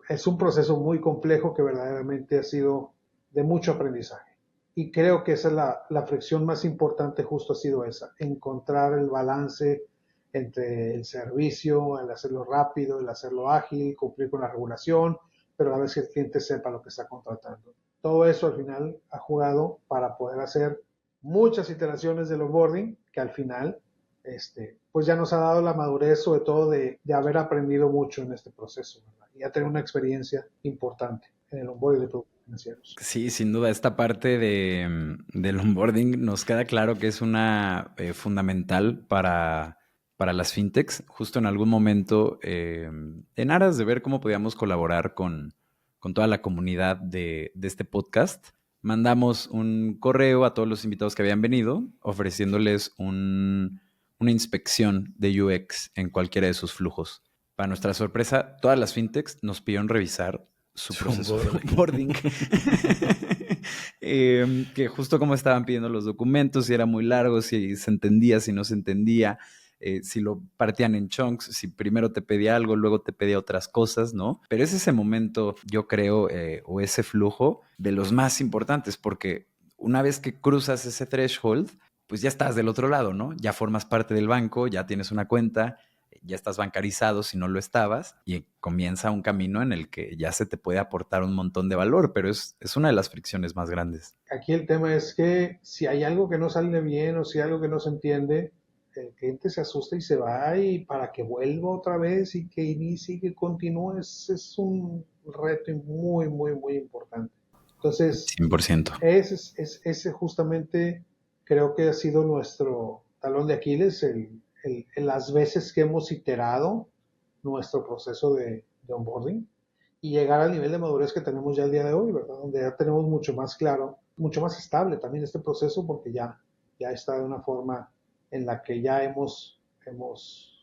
S2: Es un proceso muy complejo que verdaderamente ha sido de mucho aprendizaje. Y creo que esa es la fricción más importante, justo ha sido esa, encontrar el balance entre el servicio, el hacerlo rápido, el hacerlo ágil, cumplir con la regulación, pero a la vez que el cliente sepa lo que está contratando. Todo eso al final ha jugado para poder hacer muchas iteraciones del onboarding que al final pues ya nos ha dado la madurez, sobre todo de haber aprendido mucho en este proceso, ¿verdad? Y ya tener una experiencia importante en el onboarding de productos financieros.
S4: Sí, sin duda, esta parte del onboarding nos queda claro que es una fundamental para las fintechs. Justo en algún momento, en aras de ver cómo podíamos colaborar con toda la comunidad de este podcast, mandamos un correo a todos los invitados que habían venido ofreciéndoles una inspección de UX en cualquiera de sus flujos. Para nuestra sorpresa, todas las fintechs nos pidieron revisar su proceso de onboarding. Que justo como estaban pidiendo los documentos, si era muy largo, si se entendía, si no se entendía, si lo partían en chunks, si primero te pedía algo, luego te pedía otras cosas, ¿no? Pero es ese momento, yo creo, o ese flujo de los más importantes, porque una vez que cruzas ese threshold, pues ya estás del otro lado, ¿no? Ya formas parte del banco, ya tienes una cuenta, ya estás bancarizado si no lo estabas, y comienza un camino en el que ya se te puede aportar un montón de valor, pero es una de las fricciones más grandes.
S2: Aquí el tema es que si hay algo que no sale bien o si hay algo que no se entiende, el cliente se asusta y se va, y para que vuelva otra vez y que inicie y que continúe es un reto muy, muy, muy importante. Entonces,
S4: 100%.
S2: Ese justamente creo que ha sido nuestro talón de Aquiles, las veces que hemos iterado nuestro proceso de onboarding y llegar al nivel de madurez que tenemos ya el día de hoy, ¿verdad? Donde ya tenemos mucho más claro, mucho más estable también este proceso, porque ya está de una forma en la que ya hemos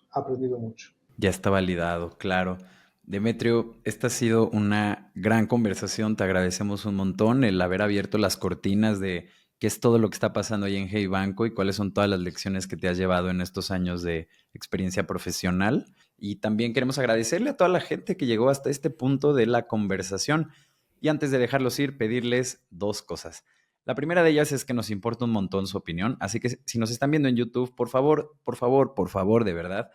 S2: aprendido mucho.
S4: Ya está validado, claro. Demetrio, esta ha sido una gran conversación, te agradecemos un montón el haber abierto las cortinas de qué es todo lo que está pasando ahí en Hey Banco y cuáles son todas las lecciones que te has llevado en estos años de experiencia profesional. Y también queremos agradecerle a toda la gente que llegó hasta este punto de la conversación. Y antes de dejarlos ir, pedirles dos cosas. La primera de ellas es que nos importa un montón su opinión, así que si nos están viendo en YouTube, por favor, de verdad,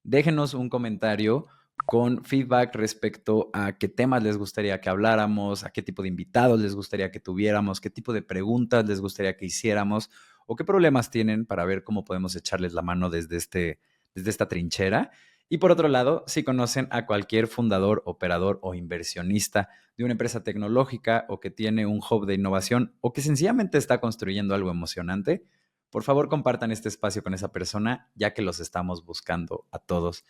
S4: déjenos un comentario con feedback respecto a qué temas les gustaría que habláramos, a qué tipo de invitados les gustaría que tuviéramos, qué tipo de preguntas les gustaría que hiciéramos o qué problemas tienen para ver cómo podemos echarles la mano desde esta trinchera. Y por otro lado, si conocen a cualquier fundador, operador o inversionista de una empresa tecnológica o que tiene un hub de innovación o que sencillamente está construyendo algo emocionante, por favor compartan este espacio con esa persona, ya que los estamos buscando a todos.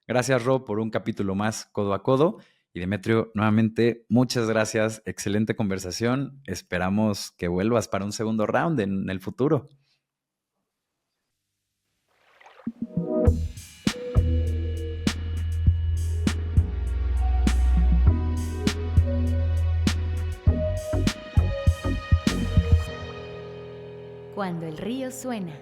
S4: Gracias, Ro, por un capítulo más codo a codo. Y Demetrio, nuevamente, muchas gracias. Excelente conversación. Esperamos que vuelvas para un segundo round en el futuro.
S3: Cuando el río suena.